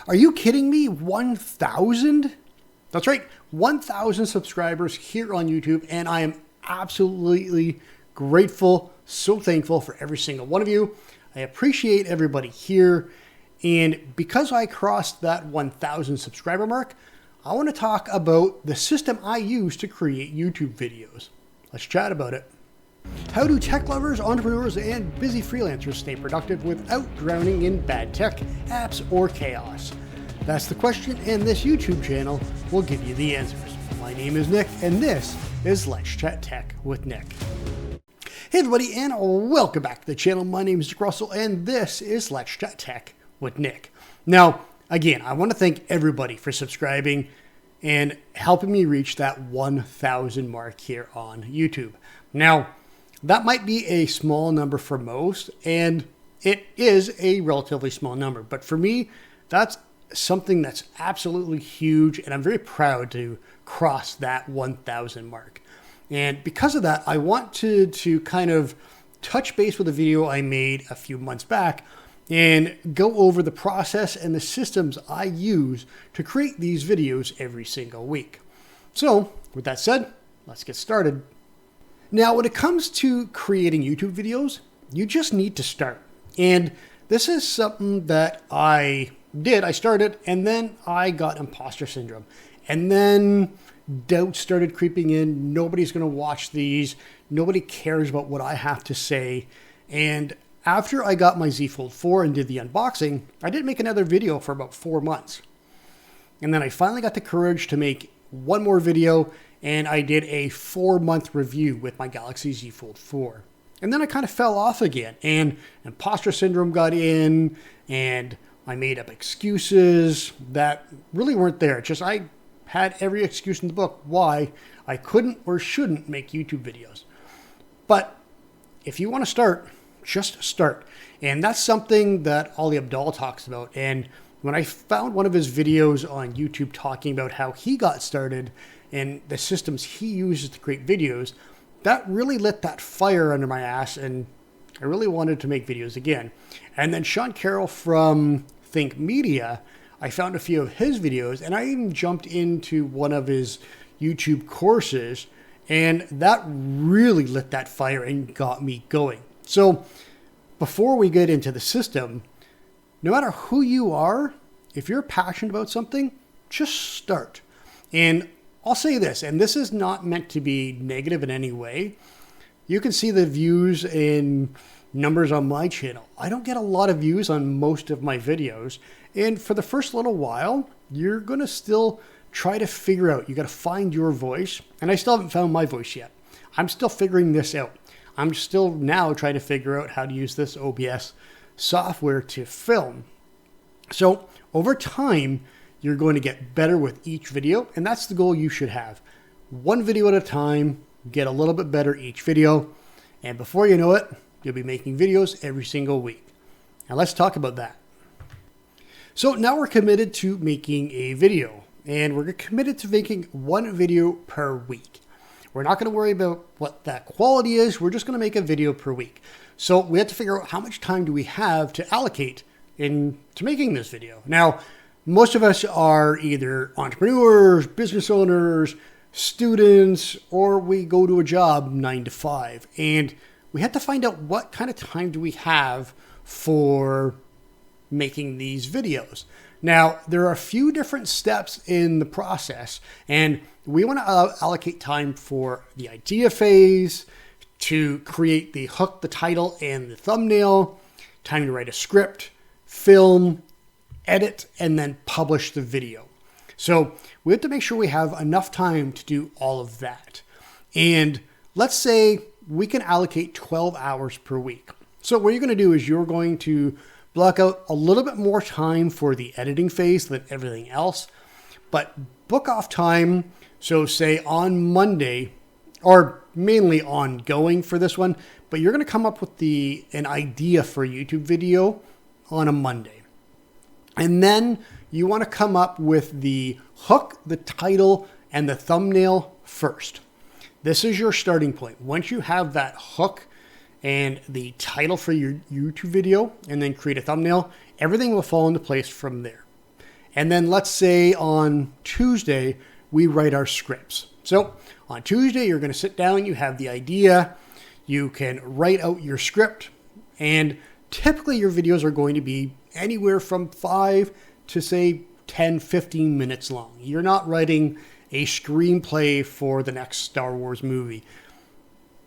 Are you kidding me? 1,000? That's right, 1,000 subscribers here on YouTube, and I am absolutely grateful, so thankful for every single one of you. I appreciate everybody here, and because I crossed that 1,000 subscriber mark, I want to talk about the system I use to create YouTube videos. Let's chat about it. How do tech lovers, entrepreneurs, and busy freelancers stay productive without drowning in bad tech, apps, or chaos? That's the question, and this YouTube channel will give you the answers. My name is Nick, and this is Let's Chat Tech with Nick. Hey everybody, and welcome back to the channel. My name is Nick Russell, and this is Let's Chat Tech with Nick. Now, again, I want to thank everybody for subscribing and helping me reach that 1,000 mark here on YouTube. Now, that might be a small number for most, and it is a relatively small number, but for me, that's something that's absolutely huge, and I'm very proud to cross that 1,000 mark. And because of that, I want to kind of touch base with a video I made a few months back and go over the process and the systems I use to create these videos every single week. So with that said, let's get started. Now, when it comes to creating YouTube videos, you just need to start. And this is something that I did. I started, and then I got imposter syndrome. And then doubt started creeping in. Nobody's going to watch these. Nobody cares about what I have to say. And after I got my Z Fold 4 and did the unboxing, I didn't make another video for about 4 months. And then I finally got the courage to make one more video, and I did a 4-month review with my Galaxy Z Fold 4. And then I kind of fell off again, and imposter syndrome got in, and I made up excuses that really weren't there. Just I had every excuse in the book why I couldn't or shouldn't make YouTube videos. But if you want to start, just start. And that's something that Ali Abdaal talks about. And when I found one of his videos on YouTube talking about how he got started and the systems he uses to create videos, that really lit that fire under my ass, and I really wanted to make videos again. And then Sean Carroll from Think Media, I found a few of his videos, and I even jumped into one of his YouTube courses, and that really lit that fire and got me going. So before we get into the system, no matter who you are, if you're passionate about something, just start. And I'll say this, and this is not meant to be negative in any way. You can see the views and numbers on my channel. I don't get a lot of views on most of my videos. And for the first little while, you're going to still try to figure out, you got to find your voice. And I still haven't found my voice yet. I'm still figuring this out. I'm still now trying to figure out how to use this OBS software to film. So over time, you're going to get better with each video. And that's the goal you should have. One video at a time, get a little bit better each video. And before you know it, you'll be making videos every single week. Now let's talk about that. So now we're committed to making a video, and we're committed to making one video per week. We're not going to worry about what that quality is. We're just going to make a video per week. So we have to figure out how much time do we have to allocate into making this video. Now, most of us are either entrepreneurs, business owners, students, or we go to a job 9 to 5. And we have to find out what kind of time do we have for making these videos. Now, there are a few different steps in the process, and we want to allocate time for the idea phase, to create the hook, the title, and the thumbnail, time to write a script, film, edit, and then publish the video. So we have to make sure we have enough time to do all of that. And let's say we can allocate 12 hours per week. So what you're going to do is you're going to block out a little bit more time for the editing phase than everything else, but book off time. So say on Monday, or mainly ongoing for this one, but you're going to come up with an idea for a YouTube video on a Monday. And then you want to come up with the hook, the title, and the thumbnail first. This is your starting point. Once you have that hook and the title for your YouTube video and then create a thumbnail, everything will fall into place from there. And then let's say on Tuesday, we write our scripts. So on Tuesday, you're going to sit down, you have the idea, you can write out your script, and typically your videos are going to be anywhere from 5 to say 10, 15 minutes long. You're not writing a screenplay for the next Star Wars movie.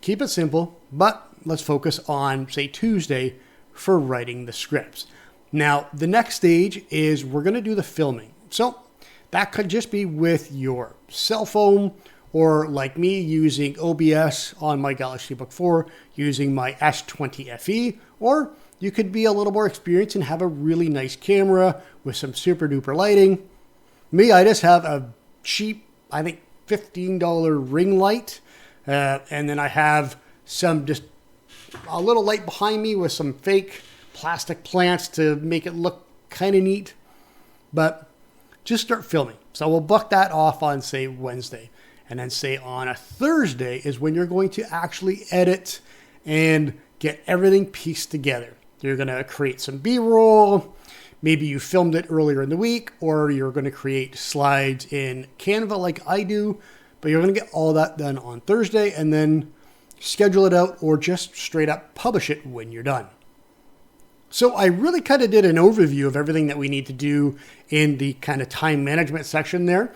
Keep it simple, but let's focus on, say, Tuesday for writing the scripts. Now, the next stage is we're going to do the filming. So that could just be with your cell phone, or like me, using OBS on my Galaxy Book 4, using my S20 FE, or you could be a little more experienced and have a really nice camera with some super duper lighting. Me, I just have a cheap, I think $15 ring light. And then I have just a little light behind me with some fake plastic plants to make it look kind of neat. But just start filming. So we'll book that off on, say, Wednesday. And then say on a Thursday is when you're going to actually edit and get everything pieced together. You're going to create some B-roll. Maybe you filmed it earlier in the week, or you're going to create slides in Canva like I do. But you're going to get all that done on Thursday and then schedule it out, or just straight up publish it when you're done. So I really kind of did an overview of everything that we need to do in the kind of time management section there.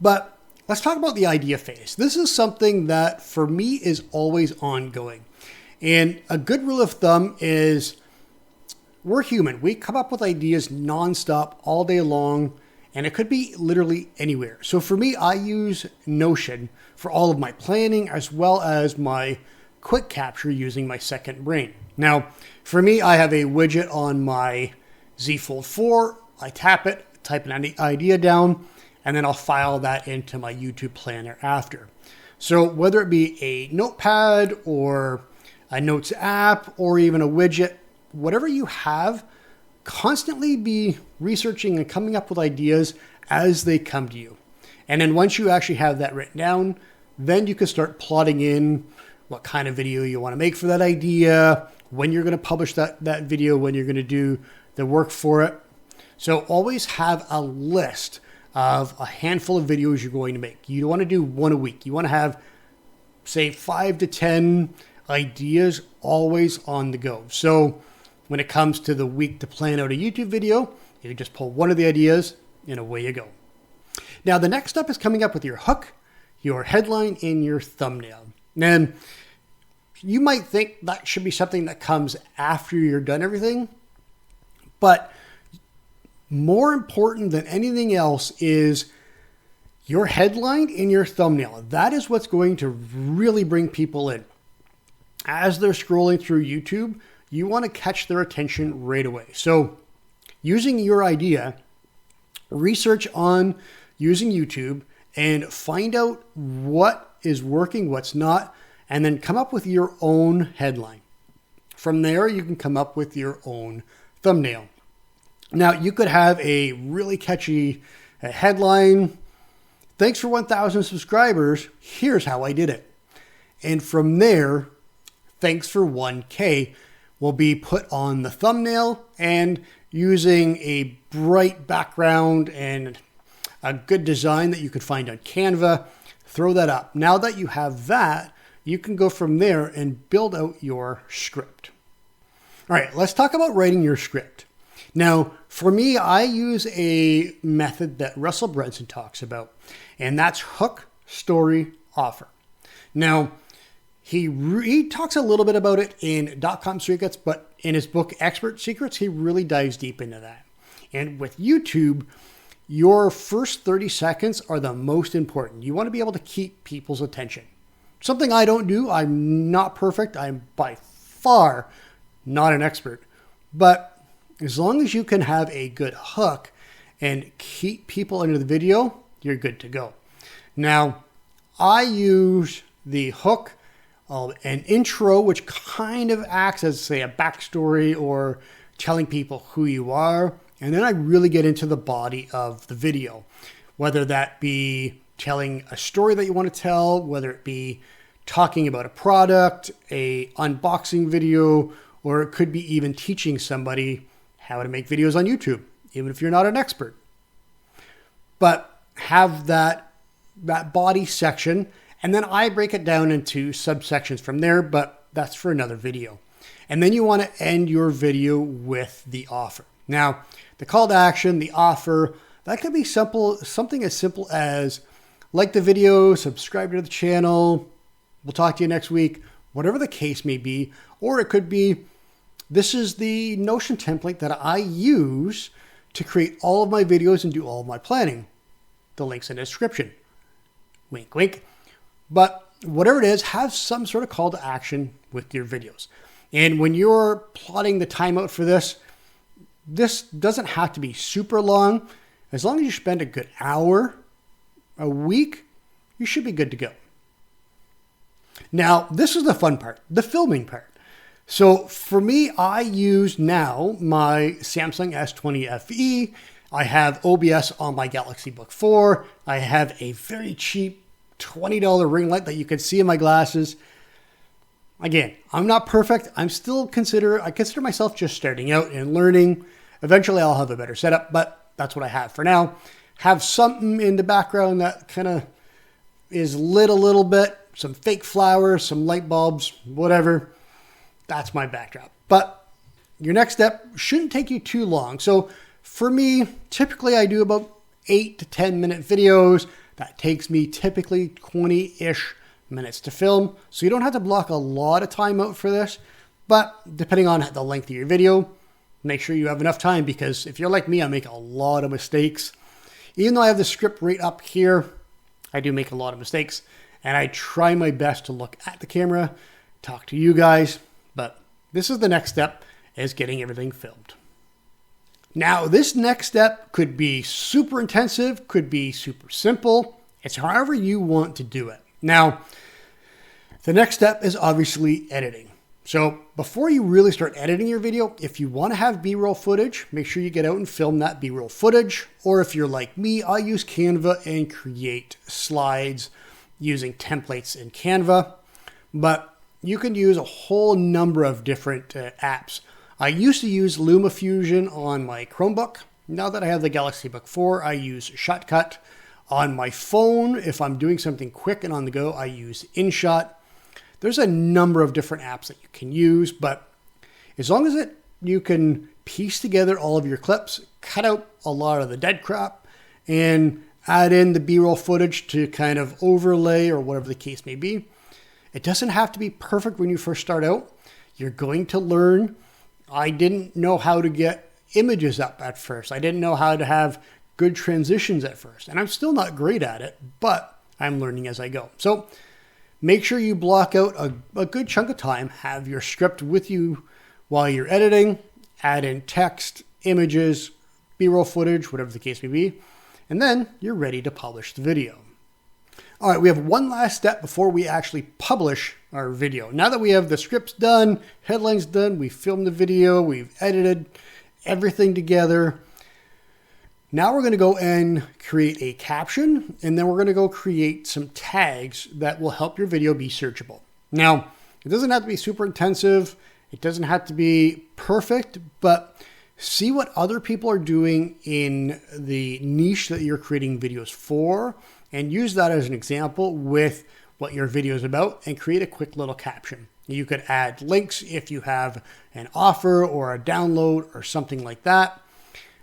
But let's talk about the idea phase. This is something that for me is always ongoing. And a good rule of thumb is we're human. We come up with ideas nonstop all day long, and it could be literally anywhere. So for me, I use Notion for all of my planning as well as my quick capture using my second brain. Now, for me, I have a widget on my Z Fold 4. I tap it, type an idea down, and then I'll file that into my YouTube planner after. So whether it be a notepad or a notes app or even a widget, whatever you have, constantly be researching and coming up with ideas as they come to you. And then once you actually have that written down, then you can start plotting in what kind of video you want to make for that idea, when you're going to publish that video, when you're going to do the work for it. So always have a list of a handful of videos you're going to make. You don't want to do one a week. You want to have, say, 5 to 10 ideas always on the go. So when it comes to the week to plan out a YouTube video, you can just pull one of the ideas and away you go. Now, the next step is coming up with your hook, your headline, and your thumbnail. And you might think that should be something that comes after you're done everything, but more important than anything else is your headline and your thumbnail. That is what's going to really bring people in. As they're scrolling through YouTube, you want to catch their attention right away. So using your idea, research on using YouTube and find out what is working, what's not, and then come up with your own headline. From there, you can come up with your own thumbnail. Now, you could have a really catchy headline. Thanks for 1,000 subscribers. Here's how I did it. And from there, thanks for 1K will be put on the thumbnail, and using a bright background and a good design that you could find on Canva, throw that up. Now that you have that, you can go from there and build out your script. All right, let's talk about writing your script. Now, for me, I use a method that Russell Brunson talks about, and that's hook, story, offer. Now, he talks a little bit about it in .com Secrets, but in his book, Expert Secrets, he really dives deep into that. And with YouTube, your first 30 seconds are the most important. You want to be able to keep people's attention. Something I don't do. I'm not perfect. I'm by far not an expert. But as long as you can have a good hook and keep people into the video, you're good to go. Now, I use the hook, an intro, which kind of acts as, say, a backstory or telling people who you are. And then I really get into the body of the video, whether that be telling a story that you want to tell, whether it be talking about a product, a unboxing video, or it could be even teaching somebody how to make videos on YouTube, even if you're not an expert. but have that body section, and then I break it down into subsections from there, but that's for another video. And then you want to end your video with the offer. Now, the call to action, the offer, that could be something as simple as like the video, subscribe to the channel, we'll talk to you next week, whatever the case may be. Or it could be, this is the Notion template that I use to create all of my videos and do all of my planning. The link's in the description. Wink, wink. But whatever it is, have some sort of call to action with your videos. And when you're plotting the timeout for this doesn't have to be super long. As long as you spend a good hour a week, you should be good to go. Now, this is the fun part, the filming part. So for me, I use now my Samsung S20 FE. I have OBS on my Galaxy Book 4. I have a very cheap $20 ring light that you can see in my glasses. Again, I'm not perfect. I consider myself just starting out and learning. Eventually I'll have a better setup, but that's what I have for now. Have something in the background that kind of is lit a little bit, some fake flowers, some light bulbs, whatever. That's my backdrop. But your next step shouldn't take you too long. So for me, typically I do about 8 to 10 minute videos. That takes me typically 20-ish minutes to film. So you don't have to block a lot of time out for this, but depending on the length of your video, make sure you have enough time, because if you're like me, I make a lot of mistakes. Even though I have the script right up here, I do make a lot of mistakes, and I try my best to look at the camera, talk to you guys, but this is the next step, is getting everything filmed. Now, this next step could be super intensive, could be super simple. It's however you want to do it. Now, the next step is obviously editing. So before you really start editing your video, if you want to have B-roll footage, make sure you get out and film that B-roll footage. Or if you're like me, I use Canva and create slides using templates in Canva. But you can use a whole number of different apps. I used to use LumaFusion on my Chromebook. Now that I have the Galaxy Book 4, I use Shotcut. On my phone, if I'm doing something quick and on the go, I use InShot. There's a number of different apps that you can use, but as long as you can piece together all of your clips, cut out a lot of the dead crap, and add in the B-roll footage to kind of overlay or whatever the case may be. It doesn't have to be perfect when you first start out. You're going to learn. I didn't know how to get images up at first. I didn't know how to have good transitions at first, and I'm still not great at it, but I'm learning as I go. So make sure you block out a good chunk of time, have your script with you while you're editing, add in text, images, B-roll footage, whatever the case may be, and then you're ready to publish the video. All right, we have one last step before we actually publish our video. Now that we have the scripts done, headlines done, we filmed the video, we've edited everything together. Now we're going to go and create a caption, and then we're going to go create some tags that will help your video be searchable. Now, it doesn't have to be super intensive. It doesn't have to be perfect, but see what other people are doing in the niche that you're creating videos for, and use that as an example with what your video is about, and create a quick little caption. You could add links if you have an offer or a download or something like that.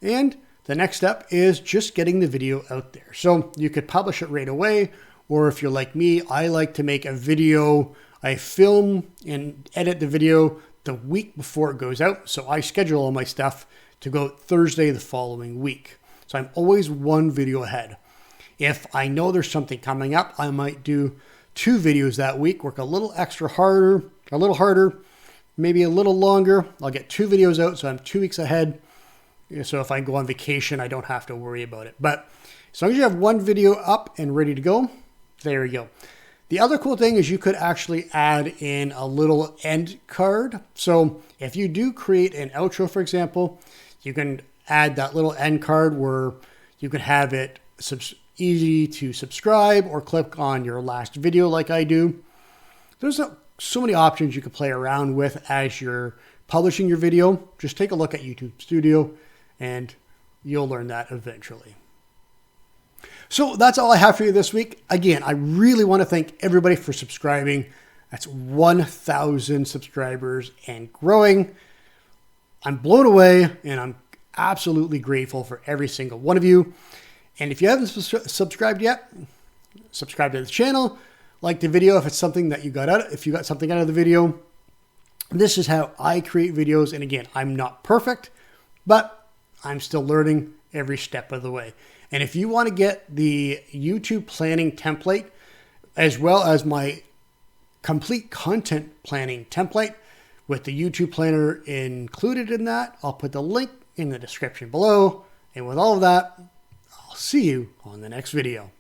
And the next step is just getting the video out there. So you could publish it right away, or if you're like me, I like to make a video. I film and edit the video the week before it goes out. So I schedule all my stuff to go out Thursday the following week. So I'm always one video ahead. If I know there's something coming up, I might do 2 videos that week, work a little harder, maybe a little longer. I'll get 2 videos out, so I'm 2 weeks ahead. So if I go on vacation, I don't have to worry about it. But as long as you have one video up and ready to go, there you go. The other cool thing is you could actually add in a little end card. So if you do create an outro, for example, you can add that little end card where you can have it easy to subscribe or click on your last video like I do. There's so many options you can play around with as you're publishing your video. Just take a look at YouTube Studio and you'll learn that eventually. So that's all I have for you this week. Again, I really want to thank everybody for subscribing. That's 1,000 subscribers and growing. I'm blown away, and I'm absolutely grateful for every single one of you. And if you haven't subscribed yet, subscribe to the channel, like the video if it's something that you got out, if you got something out of the video. This is how I create videos. And again, I'm not perfect, but I'm still learning every step of the way. And if you want to get the YouTube planning template, as well as my complete content planning template with the YouTube planner included in that, I'll put the link in the description below. And with all of that, I'll see you on the next video.